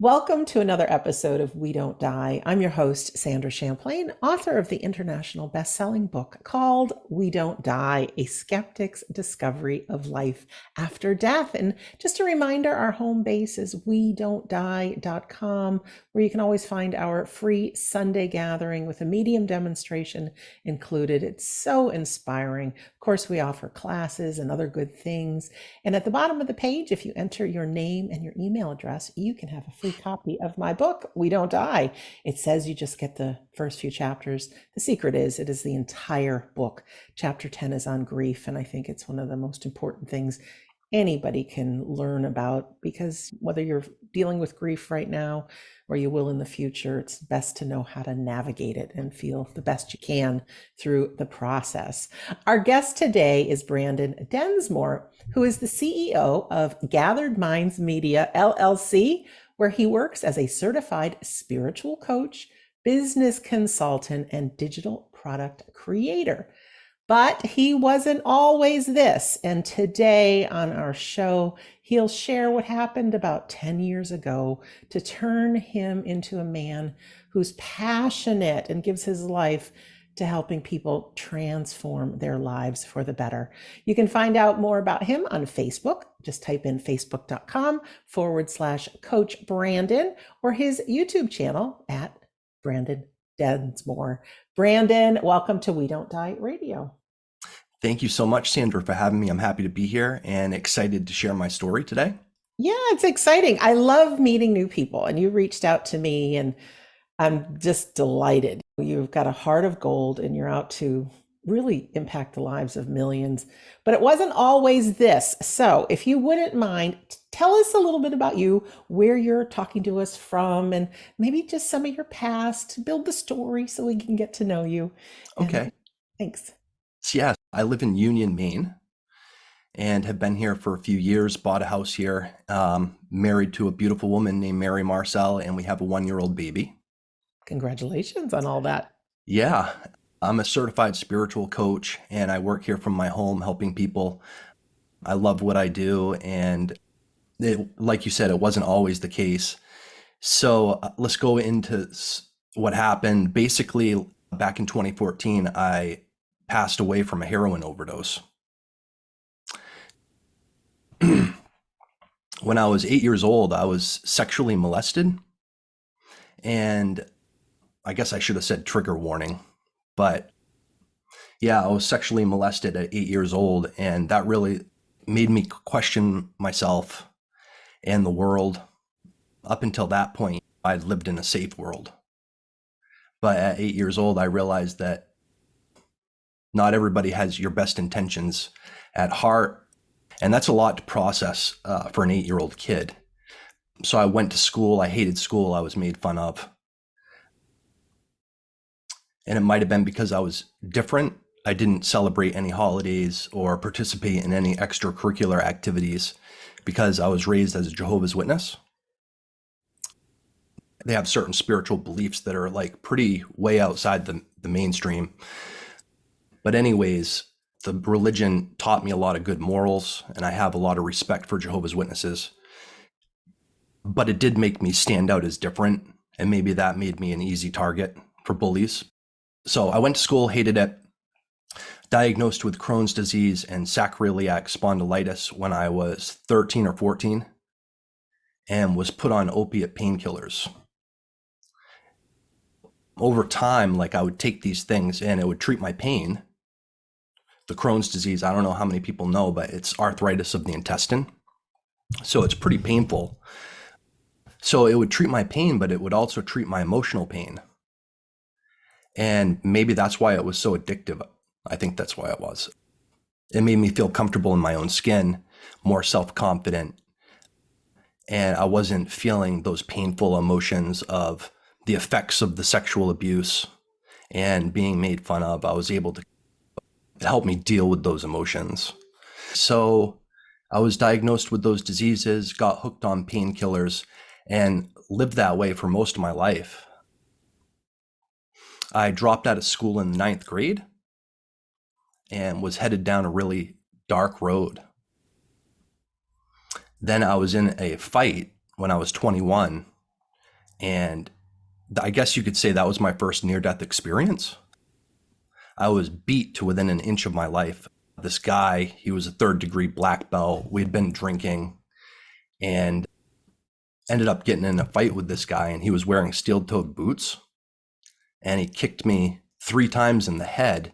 Welcome to another episode of We Don't Die. I'm your host, Sandra Champlain, author of the international best-selling book called We Don't Die, A Skeptic's Discovery of Life After Death. And just a reminder, our home base is wedon'tdie.com, where you can always find our free Sunday gathering with a medium demonstration included. It's so inspiring. Of course, we offer classes and other good things. And at the bottom of the page, if you enter your name and your email address, you can have a free copy of my book, We Don't Die. It says you just get the first few chapters. The secret is it is the entire book. Chapter 10 is on grief, and I think it's one of the most important things anybody can learn about, because whether you're dealing with grief right now or you will in the future, it's best to know how to navigate it and feel the best you can through the process. Our guest today is Branden Densmore, who is the CEO of Gathered Minds Media, LLC, where he works as a certified spiritual coach, business consultant, and digital product creator. But he wasn't always this. And today on our show, he'll share what happened about 10 years ago to turn him into a man who's passionate and gives his life to helping people transform their lives for the better. You can find out more about him on Facebook. Just type in facebook.com/Coach Branden, or his YouTube channel at Branden Densmore. Branden, welcome to We Don't Die Radio. Thank you so much, Sandra, for having me. I'm happy to be here and excited to share my story today. Yeah, it's exciting. I love meeting new people, and you reached out to me, and I'm just delighted. You've got a heart of gold, and you're out to really impact the lives of millions. But it wasn't always this. So if you wouldn't mind, tell us a little bit about you, where you're talking to us from, and maybe just some of your past. Build the story so we can get to know you. And Okay. thanks. So, yeah, I live in Union, Maine, and have been here for a few years, bought a house here, married to a beautiful woman named Mary Marcel, and we have a 1-year-old baby. Congratulations on all that. Yeah, I'm a certified spiritual coach, and I work here from my home helping people. I love what I do, and like you said, it wasn't always the case. So let's go into what happened. Basically, back in 2014, I passed away from a heroin overdose. When I was 8 years old, I was sexually molested. And I guess I should have said trigger warning. But yeah, I was sexually molested at 8 years old. And that really made me question myself and the world. Up until that point, I'd lived in a safe world. But at 8 years old, I realized that not everybody has your best intentions at heart. And that's a lot to process for an 8-year-old kid. So I went to school. I hated school. I was made fun of. And it might have been because I was different. I didn't celebrate any holidays or participate in any extracurricular activities because I was raised as a Jehovah's Witness. They have certain spiritual beliefs that are like pretty way outside the mainstream. But anyways, the religion taught me a lot of good morals, and I have a lot of respect for Jehovah's Witnesses. But it did make me stand out as different, and maybe that made me an easy target for bullies. So I went to school, hated it, diagnosed with Crohn's disease and sacroiliac spondylitis when I was 13 or 14, and was put on opiate painkillers. Over time, like I would take these things and it would treat my pain. The Crohn's disease, I don't know how many people know, but it's arthritis of the intestine. So it's pretty painful. So it would treat my pain, but it would also treat my emotional pain. And maybe that's why it was so addictive. I think that's why it was. It made me feel comfortable in my own skin, more self-confident. And I wasn't feeling those painful emotions of the effects of the sexual abuse and being made fun of. I was able to help me deal with those emotions. So I was diagnosed with those diseases, got hooked on painkillers, and lived that way for most of my life. I dropped out of school in the 9th grade and was headed down a really dark road. Then I was in a fight when I was 21 And I guess you could say that was my first near-death experience. I was beat to within an inch of my life. This guy, he was a third-degree black belt. We'd been drinking and ended up getting in a fight with this guy, and he was wearing steel-toed boots, and he kicked me 3 times in the head.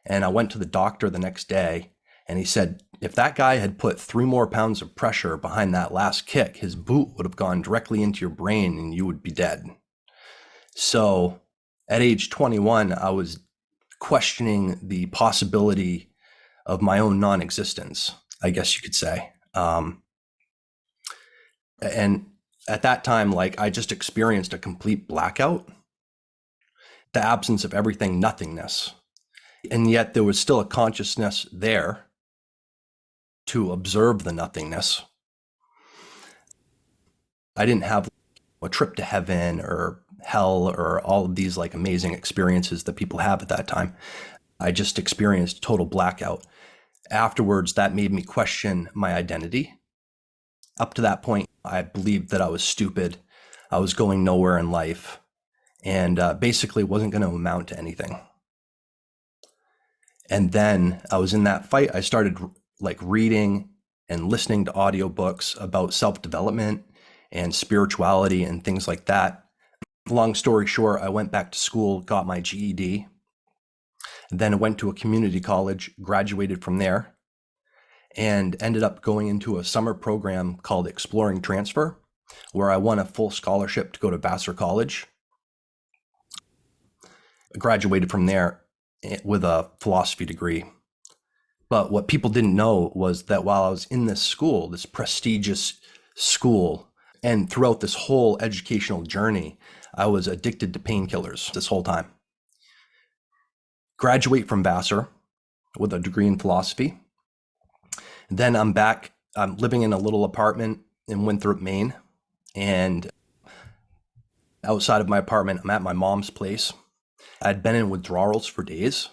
And I went to the doctor the next day, and he said, if that guy had put 3 more pounds of pressure behind that last kick, his boot would have gone directly into your brain and you would be dead. So at age 21, I was questioning the possibility of my own non-existence, I guess you could say. And at that time, like, I just experienced a complete blackout, the absence of everything, nothingness. And yet there was still a consciousness there to observe the nothingness. I didn't have a trip to heaven or hell or all of these like amazing experiences that people have at that time. I just experienced total blackout. Afterwards, that made me question my identity. Up to that point, I believed that I was stupid. I was going nowhere in life, and basically wasn't going to amount to anything. And then I was in that fight. I started like reading and listening to audiobooks about self-development and spirituality and things like that. Long story short, I went back to school, got my GED, then went to a community college, graduated from there, and ended up going into a summer program called Exploring Transfer, where I won a full scholarship to go to Vassar College. I graduated from there with a philosophy degree. But what people didn't know was that while I was in this school, this prestigious school, and throughout this whole educational journey, I was addicted to painkillers this whole time. Graduate from Vassar with a degree in philosophy. Then I'm back. I'm living in a little apartment in Winthrop, Maine. And outside of my apartment, I'm at my mom's place. I'd been in withdrawals for days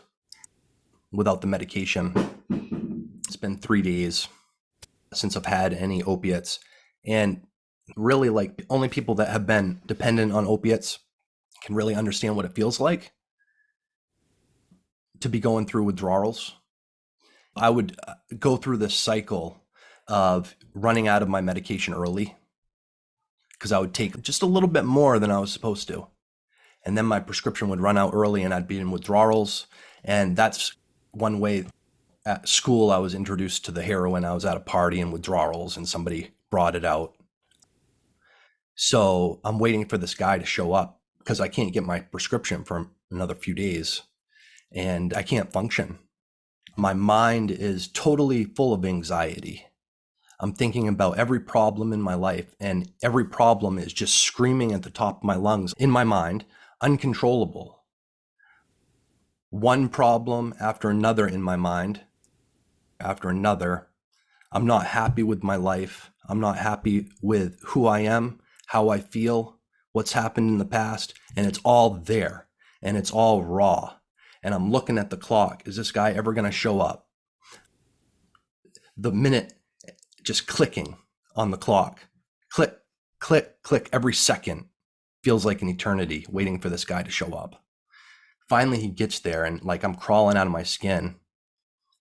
without the medication. It's been 3 days since I've had any opiates. And really, like, only people that have been dependent on opiates can really understand what it feels like to be going through withdrawals. I would go through this cycle of running out of my medication early because I would take just a little bit more than I was supposed to. And then my prescription would run out early and I'd be in withdrawals. And that's one way. At school, I was introduced to the heroin. I was at a party in withdrawals and somebody brought it out. So I'm waiting for this guy to show up because I can't get my prescription for another few days and I can't function. My mind is totally full of anxiety. I'm thinking about every problem in my life, and every problem is just screaming at the top of my lungs in my mind, uncontrollable. One problem after another in my mind, after another. I'm not happy with my life. I'm not happy with who I am, how I feel, what's happened in the past, and it's all there, and it's all raw. And I'm looking at the clock. Is this guy ever going to show up? The minute just clicking on the clock. Click, click, click. Every second feels like an eternity waiting for this guy to show up. Finally, he gets there and like I'm crawling out of my skin.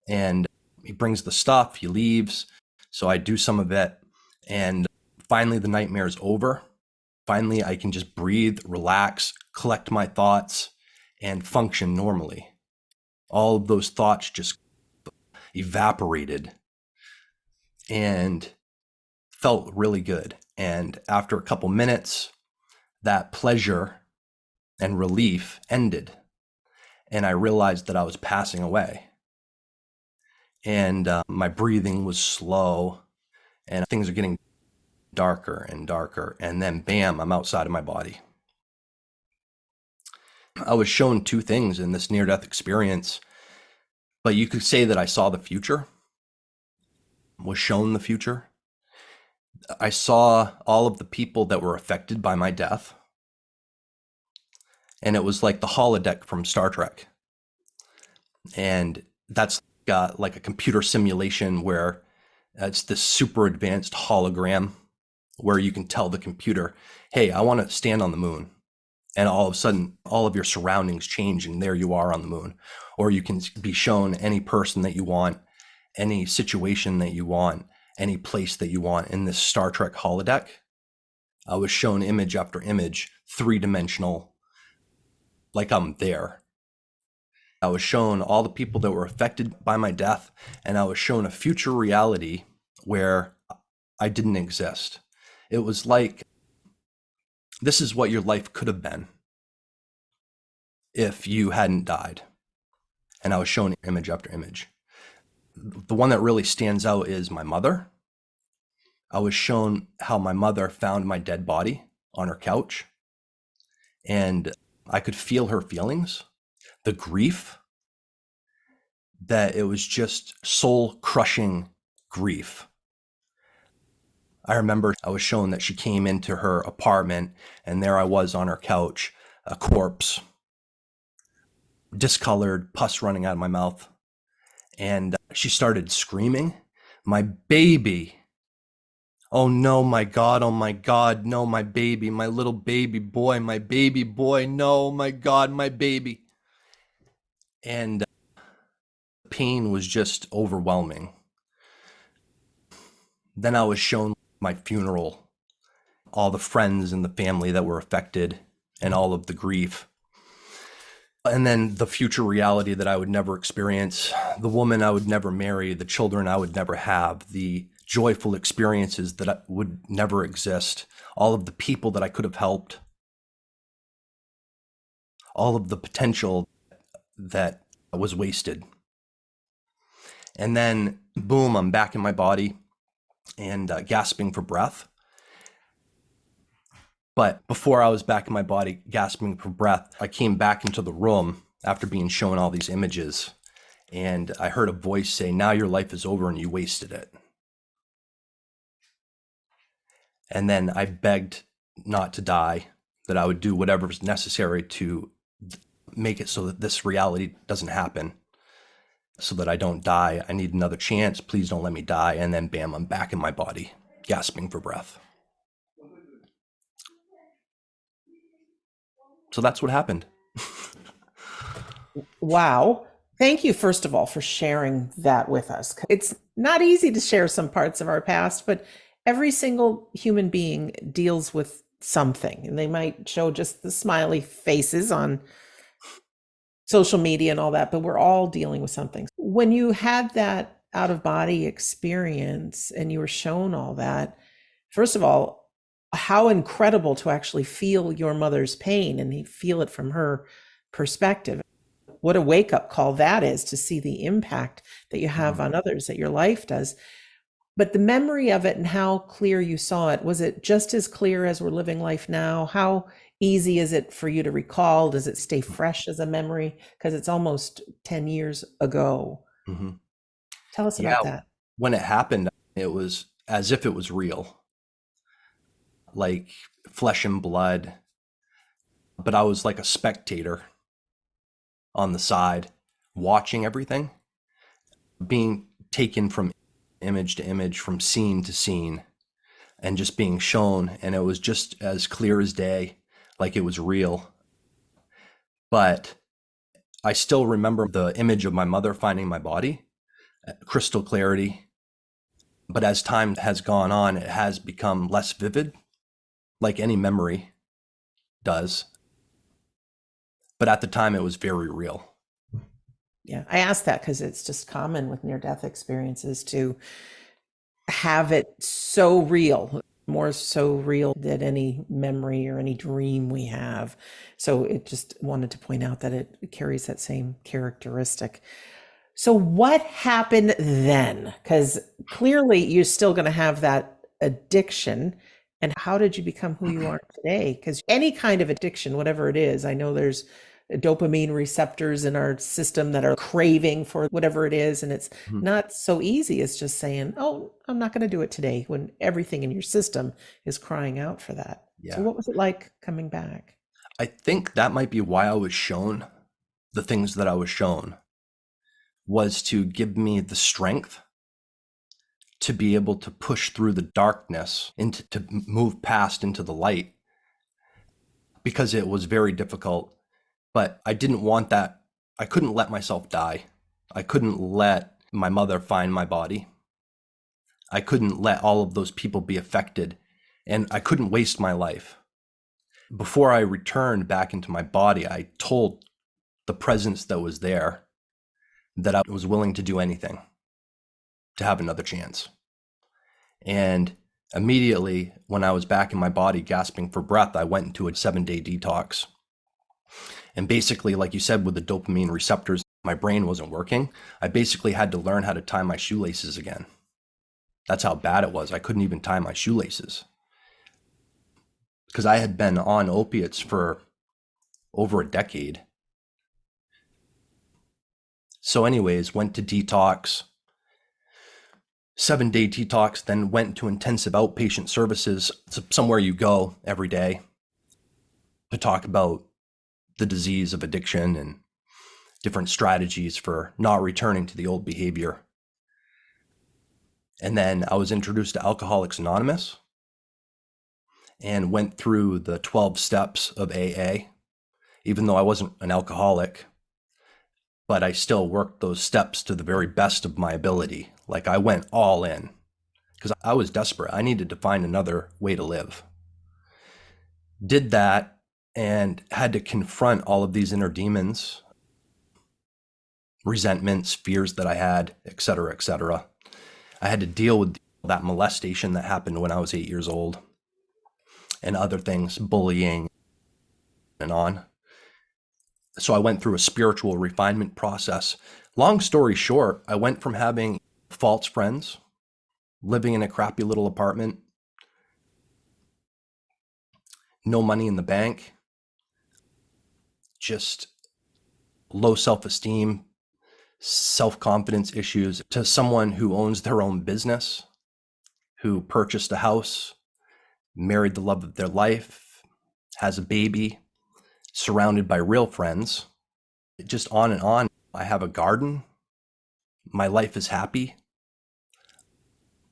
And he brings the stuff, he leaves. So I do some of it. And finally, the nightmare is over. Finally, I can just breathe, relax, collect my thoughts, and function normally. All of those thoughts just evaporated and felt really good. And after a couple minutes, that pleasure and relief ended. And I realized that I was passing away. And my breathing was slow and things are getting darker and darker. And then bam, I'm outside of my body. I was shown 2 things in this near-death experience, but you could say that I saw the future, was shown the future. I saw all of the people that were affected by my death. And it was like the holodeck from Star Trek. And that's like a computer simulation where it's this super advanced hologram where you can tell the computer, hey, I want to stand on the moon. And all of a sudden, all of your surroundings change and there you are on the moon. Or you can be shown any person that you want, any situation that you want, any place that you want. In this Star Trek holodeck, I was shown image after image, three-dimensional, like I'm there. I was shown all the people that were affected by my death, and I was shown a future reality where I didn't exist. It was like, this is what your life could have been if you hadn't died. And I was shown image after image. The one that really stands out is my mother. I was shown how my mother found my dead body on her couch, and I could feel her feelings, the grief, that it was just soul crushing grief. I remember I was shown that she came into her apartment and there I was on her couch, a corpse, discolored, pus running out of my mouth. And she started screaming, my baby. Oh no, my God, no, my baby, my little baby boy, no, my God, my baby. And the pain was just overwhelming. Then I was shown my funeral, all the friends and the family that were affected, and all of the grief. And then the future reality that I would never experience, the woman I would never marry, the children I would never have, the joyful experiences that would never exist, all of the people that I could have helped, all of the potential that was wasted. And then, boom, I'm back in my body and gasping for breath. But before I was back in my body, gasping for breath, I came back into the room after being shown all these images. And I heard a voice say, now your life is over and you wasted it. And then I begged not to die, that I would do whatever was necessary to make it so that this reality doesn't happen, so that I don't die. I need another chance. Please don't let me die. And then bam, I'm back in my body, gasping for breath. So that's what happened. Wow. Thank you, first of all, for sharing that with us. It's not easy to share some parts of our past, but every single human being deals with something, and they might show just the smiley faces on social media and all that, but we're all dealing with something. When you had that out of body experience and you were shown all that, first of all, how incredible to actually feel your mother's pain and feel it from her perspective. What a wake up call that is, to see the impact that you have on others, that your life does. But the memory of it and how clear you saw it, was it just as clear as we're living life now? How easy is it for you to recall? Does it stay fresh as a memory? Because it's almost 10 years ago. Mm-hmm. Tell us Yeah, about that. when it happened, it was as if it was real, like flesh and blood. But I was like a spectator on the side, watching everything, being taken from image to image, from scene to scene, and just being shown. And it was just as clear as day, like it was real. But I still remember the image of my mother finding my body, crystal clarity. But as time has gone on, it has become less vivid, like any memory does. But at the time, it was very real. Yeah, I asked that because it's just common with near-death experiences to have it so real, more so real than any memory or any dream we have. So it just wanted to point out that it carries that same characteristic. So what happened then? Because clearly you're still going to have that addiction. And how did you become who you are today? Because any kind of addiction, whatever it is, I know there's dopamine receptors in our system that are craving for whatever it is. And it's not so easy as just saying, oh, I'm not going to do it today, when everything in your system is crying out for that. Yeah. So what was it like coming back? I think that might be why I was shown the things that I was shown, was to give me the strength to be able to push through the darkness into to move past into the light, because it was very difficult. But I didn't want that. I couldn't let myself die. I couldn't let my mother find my body. I couldn't let all of those people be affected, and I couldn't waste my life. Before I returned back into my body, I told the presence that was there that I was willing to do anything to have another chance. And immediately when I was back in my body gasping for breath, I went into a 7-day detox. And basically, like you said, with the dopamine receptors, my brain wasn't working. I basically had to learn how to tie my shoelaces again. That's how bad it was. I couldn't even tie my shoelaces because I had been on opiates for over a decade. So anyways, went to detox, 7-day detox, then went to intensive outpatient services, somewhere you go every day to talk about the disease of addiction and different strategies for not returning to the old behavior. And then I was introduced to Alcoholics Anonymous and went through the 12 steps of AA, even though I wasn't an alcoholic, but I still worked those steps to the very best of my ability. Like I went all in because I was desperate. I needed to find another way to live. Did that and had to confront all of these inner demons, resentments, fears that I had, et cetera, et cetera. I had to deal with that molestation that happened when I was 8 years old and other things, bullying and on. So I went through a spiritual refinement process. Long story short, I went from having false friends, living in a crappy little apartment, no money in the bank, just low self-esteem, self-confidence issues, to someone who owns their own business, who purchased a house, married the love of their life, has a baby, surrounded by real friends, just on and on. I have a garden. My life is happy.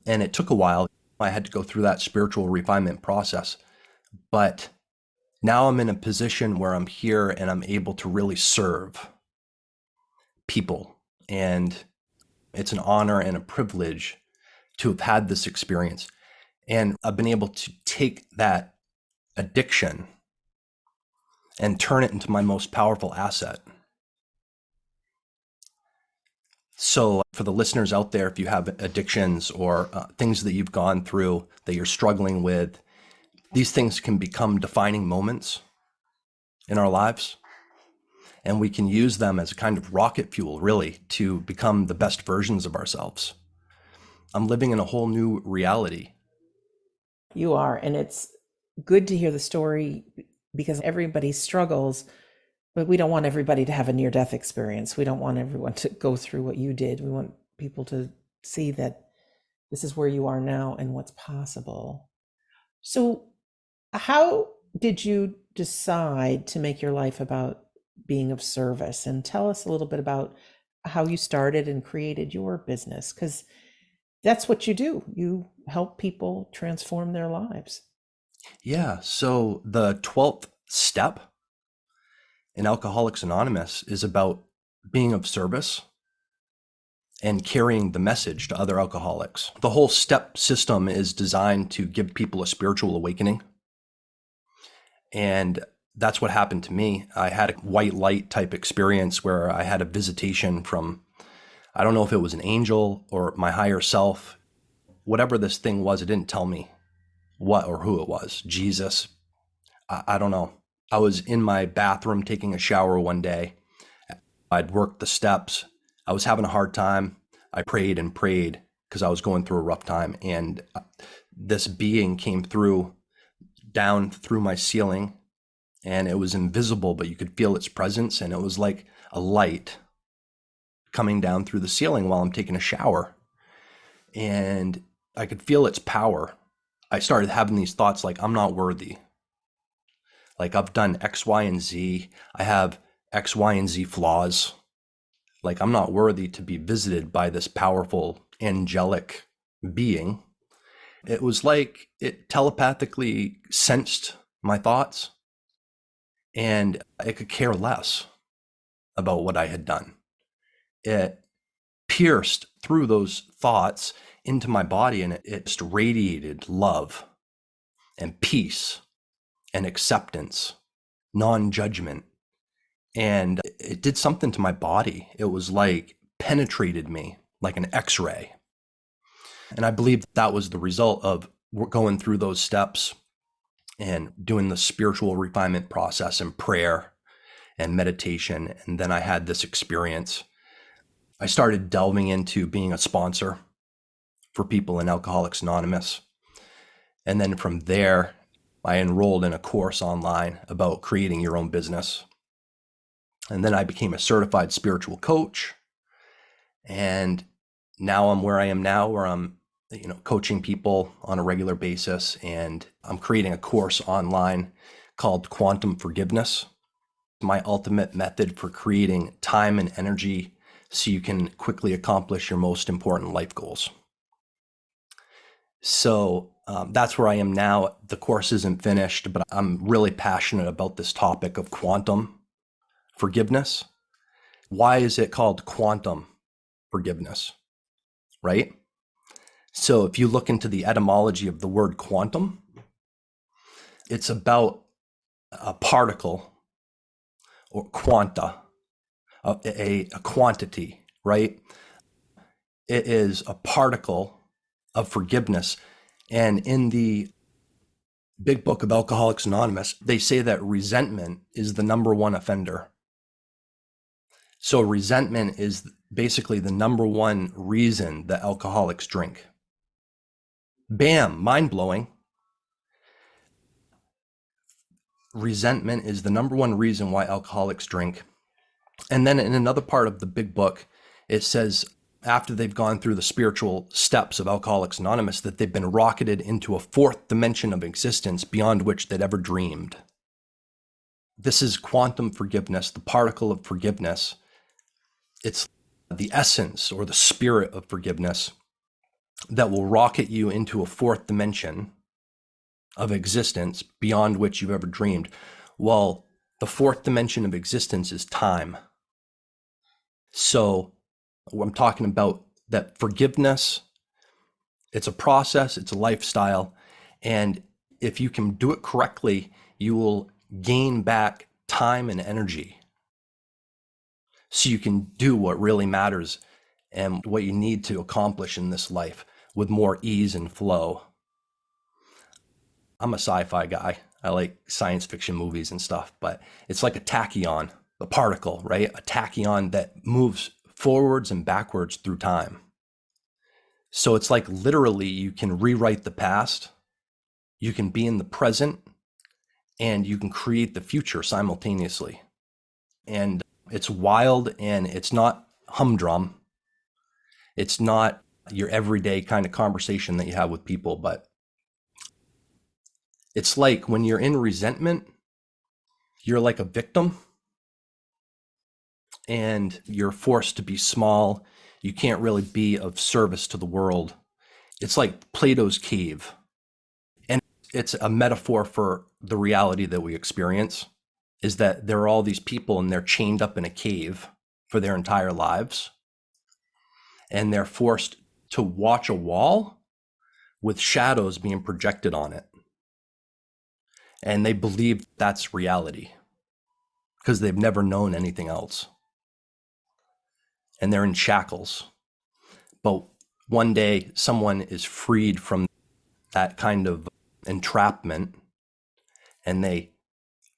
And it took a while. I had to go through that spiritual refinement process. But now I'm in a position where I'm here and I'm able to really serve people. And it's an honor and a privilege to have had this experience. And I've been able to take that addiction and turn it into my most powerful asset. So for the listeners out there, if you have addictions or things that you've gone through that you're struggling with, these things can become defining moments in our lives. And we can use them as a kind of rocket fuel, really, to become the best versions of ourselves. I'm living in a whole new reality. You are. And it's good to hear the story because everybody struggles, but we don't want everybody to have a near-death experience. We don't want everyone to go through what you did. We want people to see that this is where you are now and what's possible. So how did you decide to make your life about being of service? And tell us a little bit about how you started and created your business, because that's what you do. You help people transform their lives. Yeah. So the 12th step in Alcoholics Anonymous is about being of service and carrying the message to other alcoholics. The whole step system is designed to give people a spiritual awakening. And that's what happened to me. I had a white light type experience where I had a visitation from, I don't know if it was an angel or my higher self. Whatever this thing was, it didn't tell me what or who it was. Jesus, I don't know. I was in my bathroom taking a shower one day. I'd worked the steps. I was having a hard time. I prayed and prayed because I was going through a rough time. And this being came through, down through my ceiling, and it was invisible, but you could feel its presence. And it was like a light coming down through the ceiling while I'm taking a shower. And I could feel its power. I started having these thoughts like, I'm not worthy. Like I've done X, Y, and Z. I have X, Y, and Z flaws. Like I'm not worthy to be visited by this powerful angelic being. It was like it telepathically sensed my thoughts, and it could care less about what I had done. It pierced through those thoughts into my body, and it just radiated love and peace and acceptance, non-judgment. And it did something to my body. It was like penetrated me like an x-ray. And I believe that was the result of going through those steps and doing the spiritual refinement process and prayer and meditation. And then I had this experience. I started delving into being a sponsor for people in Alcoholics Anonymous. And then from there, I enrolled in a course online about creating your own business. And then I became a certified spiritual coach. And now I'm where I am now, where I'm, coaching people on a regular basis. And I'm creating a course online called Quantum Forgiveness, my ultimate method for creating time and energy so you can quickly accomplish your most important life goals. So that's where I am now. The course isn't finished, but I'm really passionate about this topic of quantum forgiveness. Why is it called quantum forgiveness, right? So if you look into the etymology of the word quantum, it's about a particle or quanta, a quantity, right? It is a particle of forgiveness. And in the big book of Alcoholics Anonymous, they say that resentment is the number one offender. So resentment is basically the number one reason that alcoholics drink. Bam, mind blowing. Resentment is the number one reason why alcoholics drink. And then in another part of the big book, it says after they've gone through the spiritual steps of Alcoholics Anonymous, that they've been rocketed into a fourth dimension of existence beyond which they'd ever dreamed. This is quantum forgiveness, the particle of forgiveness. It's the essence or the spirit of forgiveness that will rocket you into a fourth dimension of existence beyond which you've ever dreamed. Well, the fourth dimension of existence is time. So I'm talking about that forgiveness. It's a process, it's a lifestyle. And if you can do it correctly, you will gain back time and energy so you can do what really matters and what you need to accomplish in this life with more ease and flow. I'm a sci-fi guy. I like science fiction movies and stuff, but it's like a tachyon, a particle, right? A tachyon that moves forwards and backwards through time. So it's like literally you can rewrite the past, you can be in the present, and you can create the future simultaneously. And it's wild, and it's not humdrum. It's not your everyday kind of conversation that you have with people, but it's like when you're in resentment, you're like a victim and you're forced to be small. You can't really be of service to the world. It's like Plato's cave. And it's a metaphor for the reality that we experience, is that there are all these people and they're chained up in a cave for their entire lives. And they're forced to watch a wall with shadows being projected on it. And they believe that's reality because they've never known anything else. And they're in shackles. But one day someone is freed from that kind of entrapment and they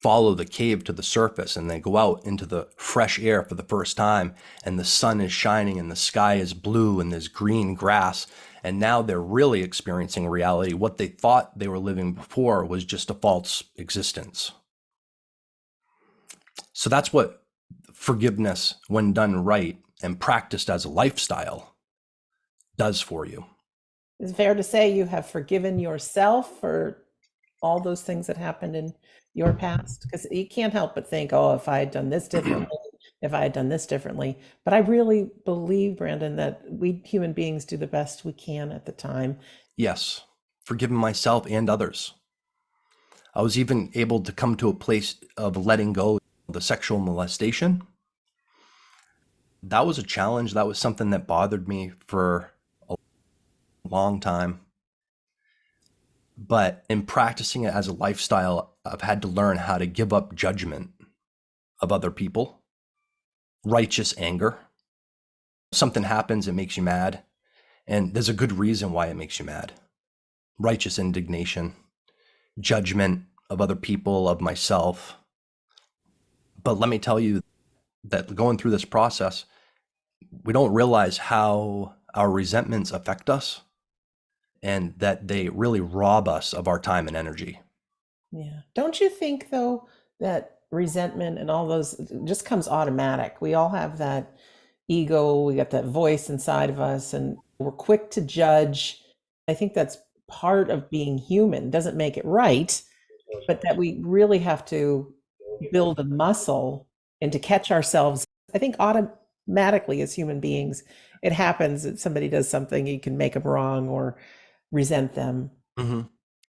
follow the cave to the surface and they go out into the fresh air for the first time, and the sun is shining and the sky is blue and there's green grass. And now they're really experiencing reality. What they thought they were living before was just a false existence. So that's what forgiveness, when done right and practiced as a lifestyle, does for you. Is it fair to say you have forgiven yourself for all those things that happened in your past? Because you can't help but think, oh, if I had done this differently, if I had done this differently. But I really believe, Brandon, that we human beings do the best we can at the time. Yes, forgiving myself and others. I was even able to come to a place of letting go of the sexual molestation. That was a challenge. That was something that bothered me for a long time. But in practicing it as a lifestyle, I've had to learn how to give up judgment of other people, righteous anger. Something happens, it makes you mad. And there's a good reason why it makes you mad. Righteous indignation, judgment of other people, of myself. But let me tell you that going through this process, we don't realize how our resentments affect us and that they really rob us of our time and energy. Yeah. Don't you think, though, that resentment and all those just comes automatic? We all have that ego, we got that voice inside of us, and we're quick to judge. I think that's part of being human. Doesn't make it right, but that we really have to build a muscle and to catch ourselves. I think automatically as human beings, it happens that somebody does something, you can make them wrong or resent them. Mm-hmm.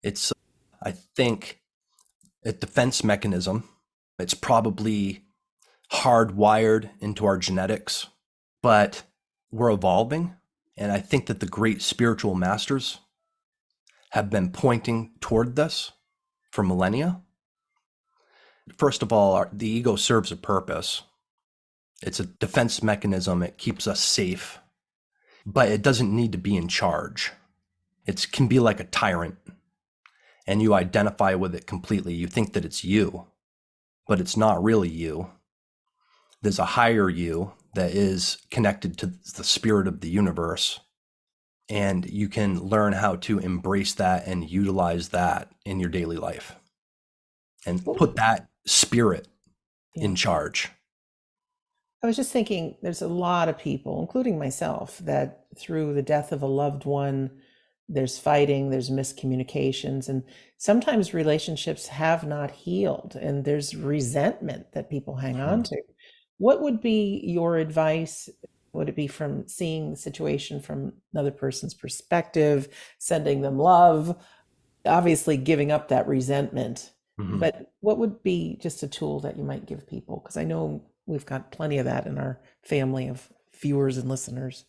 It's, I think, a defense mechanism. It's probably hardwired into our genetics, but we're evolving. And I think that the great spiritual masters have been pointing toward this for millennia. First of all, the ego serves a purpose. It's a defense mechanism. It keeps us safe, but it doesn't need to be in charge. It can be like a tyrant, and you identify with it completely. You think that it's you, but it's not really you. There's a higher you that is connected to the spirit of the universe, and you can learn how to embrace that and utilize that in your daily life and put that spirit Yeah. in charge. I was just thinking there's a lot of people, including myself, that through the death of a loved one, there's fighting, there's miscommunications, and sometimes relationships have not healed, and there's resentment that people hang on to. What would be your advice? Would it be from seeing the situation from another person's perspective, sending them love, obviously giving up that resentment? Mm-hmm. But what would be just a tool that you might give people? Because I know we've got plenty of that in our family of viewers and listeners.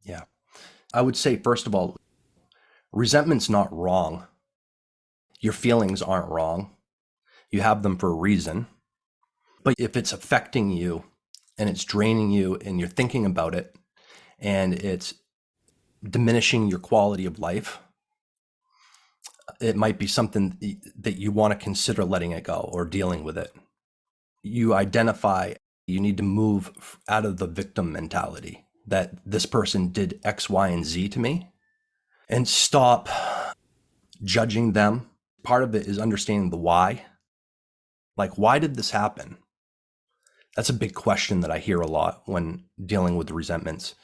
Yeah. I would say, first of all, resentment's not wrong. Your feelings aren't wrong. You have them for a reason. But if it's affecting you and it's draining you and you're thinking about it and it's diminishing your quality of life, it might be something that you want to consider letting it go or dealing with it. You identify you need to move out of the victim mentality that this person did X, Y, and Z to me, and stop judging them. Part of it is understanding the why. Like, why did this happen? That's a big question that I hear a lot when dealing with resentments.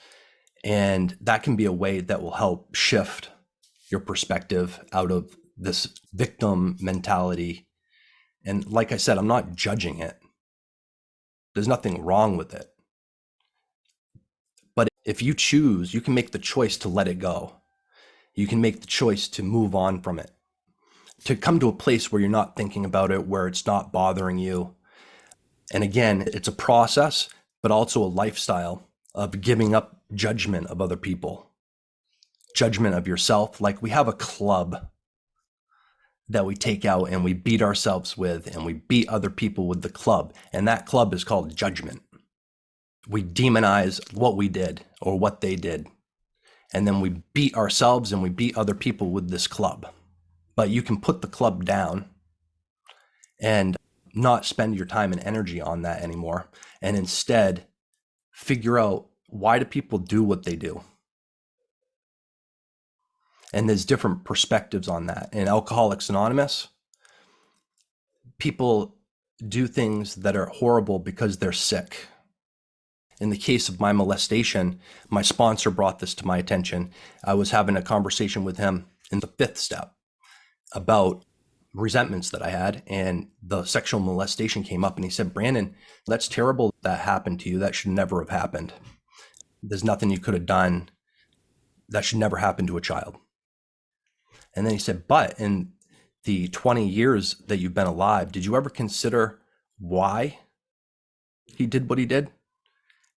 And that can be a way that will help shift your perspective out of this victim mentality. And like I said, I'm not judging it. There's nothing wrong with it. But if you choose, you can make the choice to let it go. You can make the choice to move on from it, to come to a place where you're not thinking about it, where it's not bothering you. And again, it's a process, but also a lifestyle of giving up judgment of other people, judgment of yourself. Like, we have a club that we take out and we beat ourselves with, and we beat other people with the club. And that club is called judgment. We demonize what we did or what they did. And then we beat ourselves and we beat other people with this club. But you can put the club down and not spend your time and energy on that anymore. And instead figure out, why do people do what they do? And there's different perspectives on that. In Alcoholics Anonymous, people do things that are horrible because they're sick. In the case of my molestation, my sponsor brought this to my attention. I was having a conversation with him in the 5th step about resentments that I had, and the sexual molestation came up, and he said, Branden, that's terrible that happened to you. That should never have happened. There's nothing you could have done. That should never happen to a child. And then he said, but in the 20 years that you've been alive, did you ever consider why he did what he did?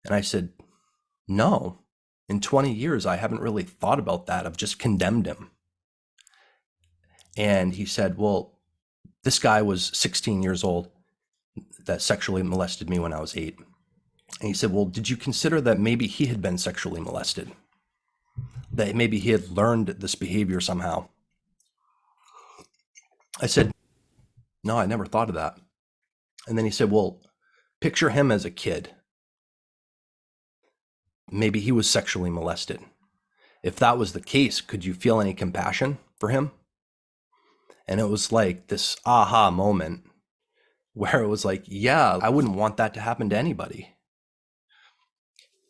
And I said, no. In 20 years, I haven't really thought about that. I've just condemned him. And he said, well, this guy was 16 years old that sexually molested me when I was 8. And he said, well, did you consider that maybe he had been sexually molested? That maybe he had learned this behavior somehow? I said, no, I never thought of that. And then he said, well, picture him as a kid. Maybe he was sexually molested. If that was the case, could you feel any compassion for him? And it was like this aha moment where it was like, yeah, I wouldn't want that to happen to anybody.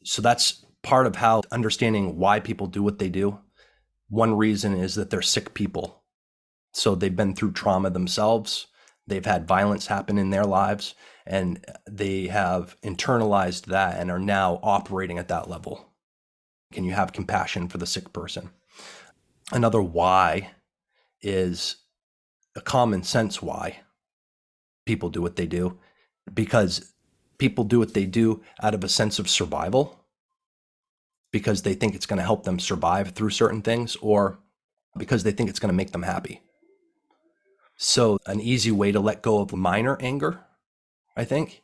So that's part of how understanding why people do what they do. One reason is that they're sick people. So they've been through trauma themselves. They've had violence happen in their lives, and they have internalized that and are now operating at that level. Can you have compassion for the sick person? Another why is a common sense why people do what they do, because people do what they do out of a sense of survival, because they think it's going to help them survive through certain things, or because they think it's going to make them happy. So an easy way to let go of minor anger, I think,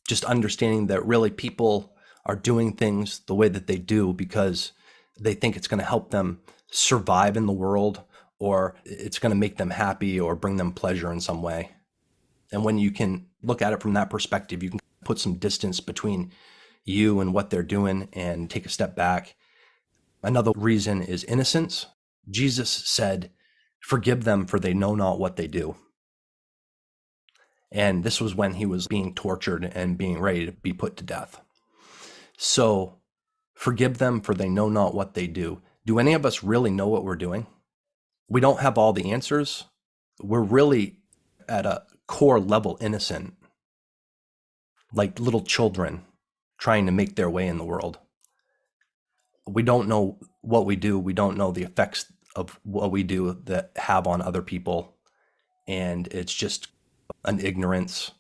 just understanding that really people are doing things the way that they do because they think it's going to help them survive in the world, or it's going to make them happy or bring them pleasure in some way. And when you can look at it from that perspective, you can put some distance between you and what they're doing and take a step back. Another reason is innocence. Jesus said, forgive them, for they know not what they do. And this was when he was being tortured and being ready to be put to death. So forgive them, for they know not what they do. Do any of us really know what we're doing? We don't have all the answers. We're really at a core level innocent, like little children trying to make their way in the world. We don't know what we do. We don't know the effects of what we do that have on other people. And it's just an ignorance,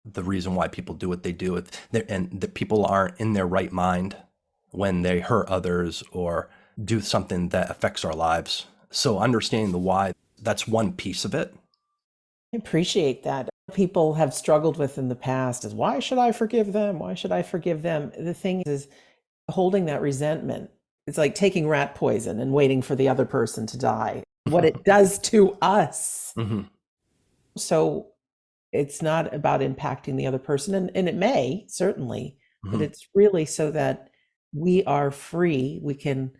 the reason why people do what they do. And that people aren't in their right mind when they hurt others or do something that affects our lives. So understanding the why, that's one piece of it. I appreciate that. People have struggled with in the past is, why should I forgive them? Why should I forgive them? The thing is holding that resentment. It's like taking rat poison and waiting for the other person to die. What it does to us. Mm-hmm. So it's not about impacting the other person, and it may certainly, but it's really so that we are free. We can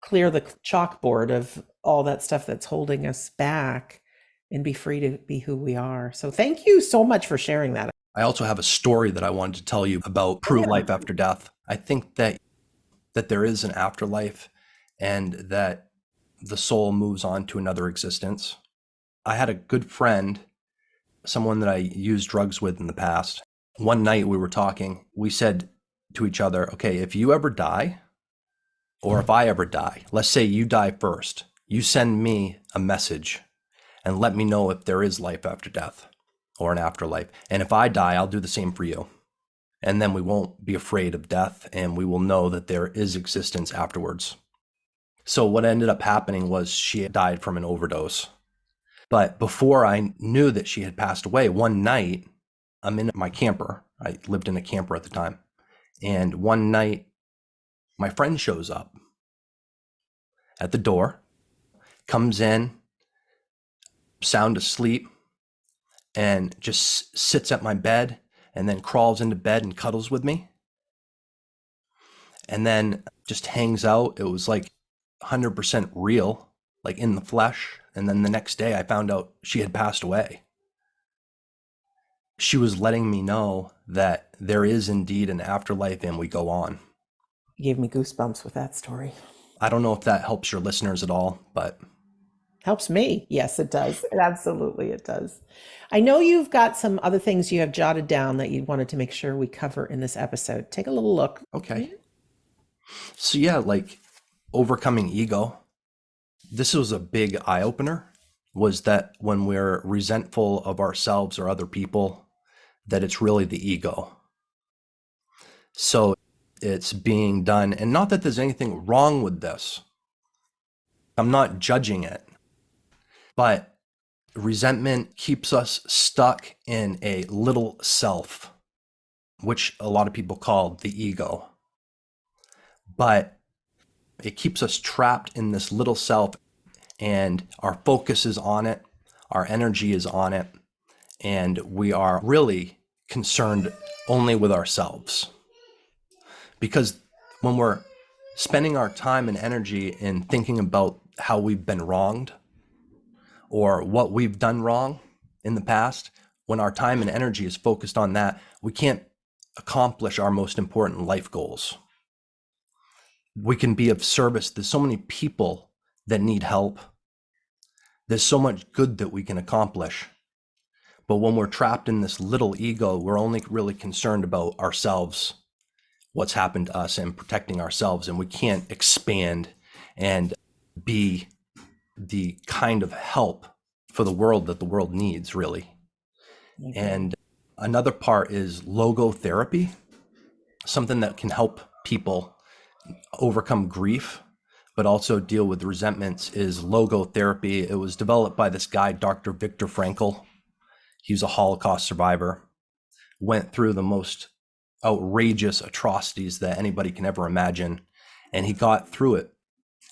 clear the chalkboard of all that stuff that's holding us back and be free to be who we are. So thank you so much for sharing that. I also have a story that I wanted to tell you about true life after death. I think that there is an afterlife and that the soul moves on to another existence. I had a good friend, someone that I used drugs with in the past. One night we were talking, we said to each other, okay, if you ever die, or if I ever die, let's say you die first, you send me a message and let me know if there is life after death or an afterlife. And if I die, I'll do the same for you. And then we won't be afraid of death, and we will know that there is existence afterwards. So what ended up happening was she died from an overdose. But before I knew that she had passed away, one night, I'm in my camper. I lived in a camper at the time. And one night, my friend shows up at the door, comes in, sound asleep, and just sits at my bed and then crawls into bed and cuddles with me. And then just hangs out. It was like 100% real, like in the flesh. And then the next day I found out she had passed away. She was letting me know that there is indeed an afterlife and we go on. You gave me goosebumps with that story. I don't know if that helps your listeners at all, but Helps me. Yes, it does. Absolutely, it does. I know you've got some other things you have jotted down that you wanted to make sure we cover in this episode. Take a little look. Okay. So yeah, like overcoming ego. This was a big eye opener, was that when we're resentful of ourselves or other people, that it's really the ego. So it's being done, and not that there's anything wrong with this. I'm not judging it, but resentment keeps us stuck in a little self, which a lot of people call the ego. But it keeps us trapped in this little self, and our focus is on it, our energy is on it, and we are really concerned only with ourselves. Because when we're spending our time and energy in thinking about how we've been wronged or what we've done wrong in the past, when our time and energy is focused on that, we can't accomplish our most important life goals. We can be of service. There's so many people that need help. There's so much good that we can accomplish. But when we're trapped in this little ego, we're only really concerned about ourselves, what's happened to us, and protecting ourselves. And we can't expand and be the kind of help for the world that the world needs, really. And another part is logotherapy, something that can help people overcome grief, but also deal with resentments, is logotherapy. It was developed by this guy, Dr. Viktor Frankl. He was a Holocaust survivor, went through the most outrageous atrocities that anybody can ever imagine, and he got through it.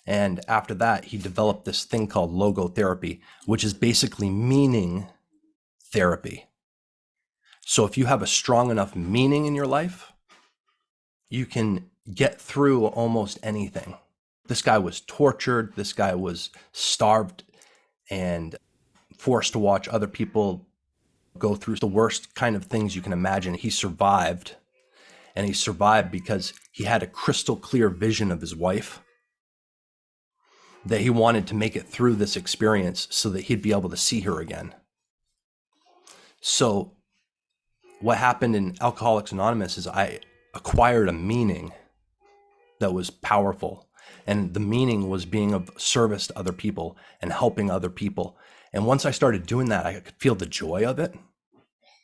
And after that, he developed this thing called logotherapy, which is basically meaning therapy. So if you have a strong enough meaning in your life, you can get through almost anything. This guy was tortured. This guy was starved and forced to watch other people go through the worst kind of things you can imagine. He survived, and he survived because he had a crystal clear vision of his wife, that he wanted to make it through this experience so that he'd be able to see her again. So what happened in Alcoholics Anonymous is I acquired a meaning that was powerful. And the meaning was being of service to other people and helping other people. And once I started doing that, I could feel the joy of it.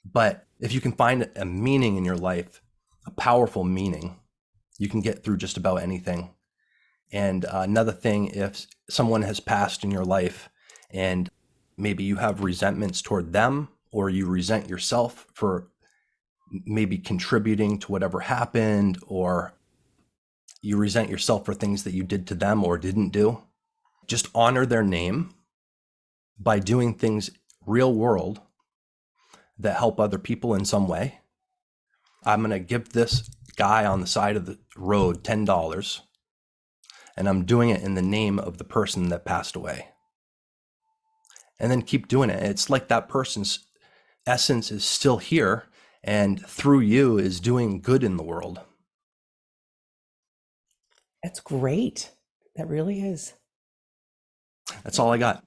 But if you can find a meaning in your life, a powerful meaning, you can get through just about anything. And another thing, if someone has passed in your life and maybe you have resentments toward them, or you resent yourself for maybe contributing to whatever happened, or you resent yourself for things that you did to them or didn't do, just honor their name by doing things real world that help other people in some way. I'm going to give this guy on the side of the road $10, and I'm doing it in the name of the person that passed away. And then keep doing it. It's like that person's essence is still here, and through you is doing good in the world. That's great. That really is. That's all I got.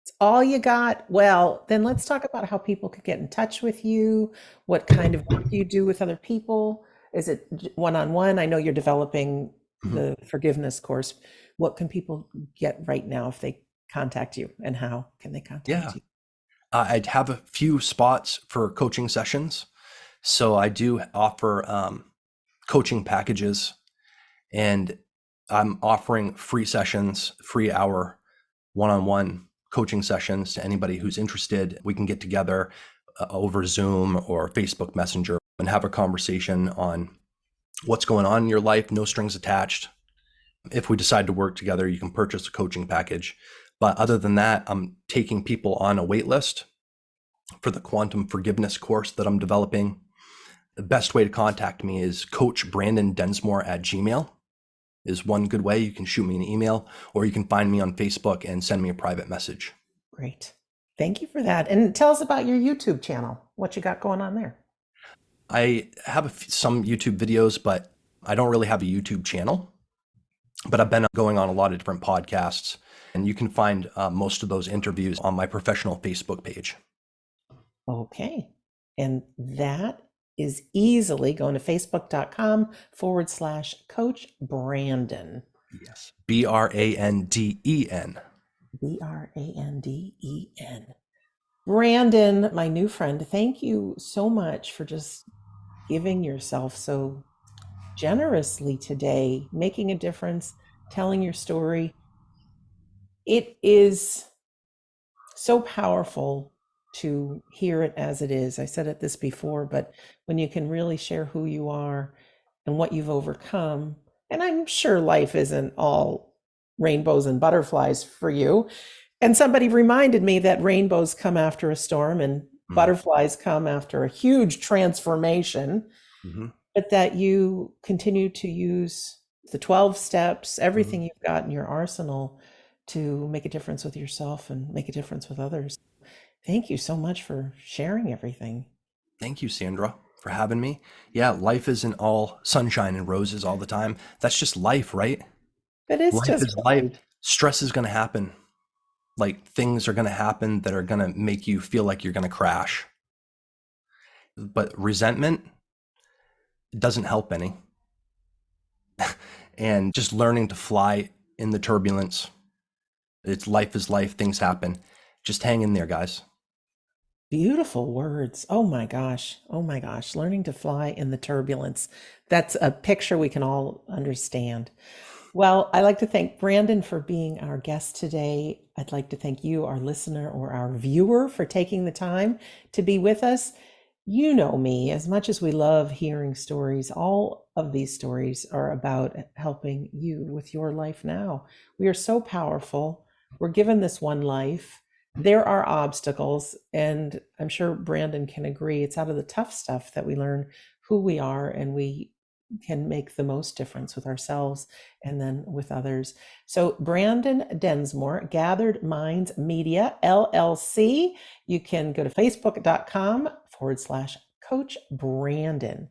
It's all you got. Well, then let's talk about how people could get in touch with you. What kind of work you do with other people? Is it one-on-one? I know you're developing the forgiveness course. What can people get right now if they contact you, and how can they contact Yeah. you? I'd have a few spots for coaching sessions. So I do offer coaching packages, and I'm offering free sessions, free hour one-on-one coaching sessions to anybody who's interested. We can get together over Zoom or Facebook Messenger and have a conversation on what's going on in your life, no strings attached. If we decide to work together, you can purchase a coaching package. But other than that, I'm taking people on a wait list for the quantum forgiveness course that I'm developing. The best way to contact me is Coach Branden Densmore at Gmail is one good way. You can shoot me an email, or you can find me on Facebook and send me a private message. Great. Thank you for that. And tell us about your YouTube channel. What you got going on there? I have some YouTube videos, but I don't really have a YouTube channel. But I've been going on a lot of different podcasts, and you can find most of those interviews on my professional Facebook page. Okay. And that is easily going to facebook.com/Coach Branden. Yes. Branden. Branden. Branden, my new friend, thank you so much for just giving yourself so generously today, making a difference, telling your story. It is so powerful to hear it as it is. I said it this before, but when you can really share who you are and what you've overcome, and I'm sure life isn't all rainbows and butterflies for you. And somebody reminded me that rainbows come after a storm and Mm-hmm. butterflies come after a huge transformation, Mm-hmm. but that you continue to use the 12 steps, Mm-hmm. everything you've got in your arsenal to make a difference with yourself and make a difference with others. Thank you so much for sharing everything. Thank you, Sandra, for having me. Yeah, life isn't all sunshine and roses all the time. That's just life, right? But it's Life just is life. life. Stress is going to happen. Like things are going to happen that are going to make you feel like you're going to crash. But resentment doesn't help any. And just learning to fly in the turbulence. It's life is life. Things happen. Just hang in there, guys. Beautiful words. Oh my gosh. Oh my gosh. Learning to fly in the turbulence. That's a picture we can all understand. Well, I'd like to thank Branden for being our guest today. I'd like to thank you, our listener or our viewer, for taking the time to be with us. You know me, as much as we love hearing stories, all of these stories are about helping you with your life now. We are so powerful. We're given this one life. There are obstacles, and I'm sure Branden can agree. It's out of the tough stuff that we learn who we are and we can make the most difference with ourselves and then with others. So, Branden Densmore, Gathered Minds Media, LLC. You can go to facebook.com/Coach Branden.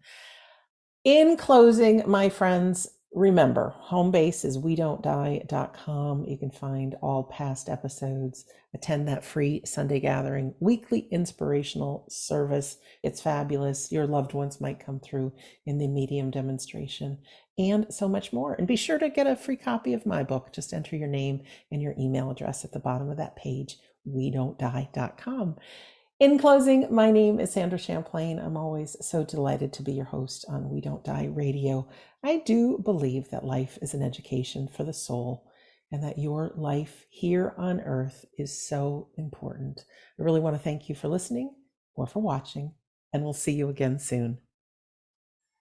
In closing, my friends, remember home base is wedon'tdie.com. You can find all past episodes, attend that free Sunday gathering, weekly inspirational service. It's fabulous. Your loved ones might come through in the medium demonstration and so much more. And be sure to get a free copy of my book. Just enter your name and your email address at the bottom of that page, wedon'tdie.com. In closing, my name is Sandra Champlain. I'm always so delighted to be your host on We Don't Die Radio. I do believe that life is an education for the soul and that your life here on earth is so important. I really want to thank you for listening or for watching, and we'll see you again soon.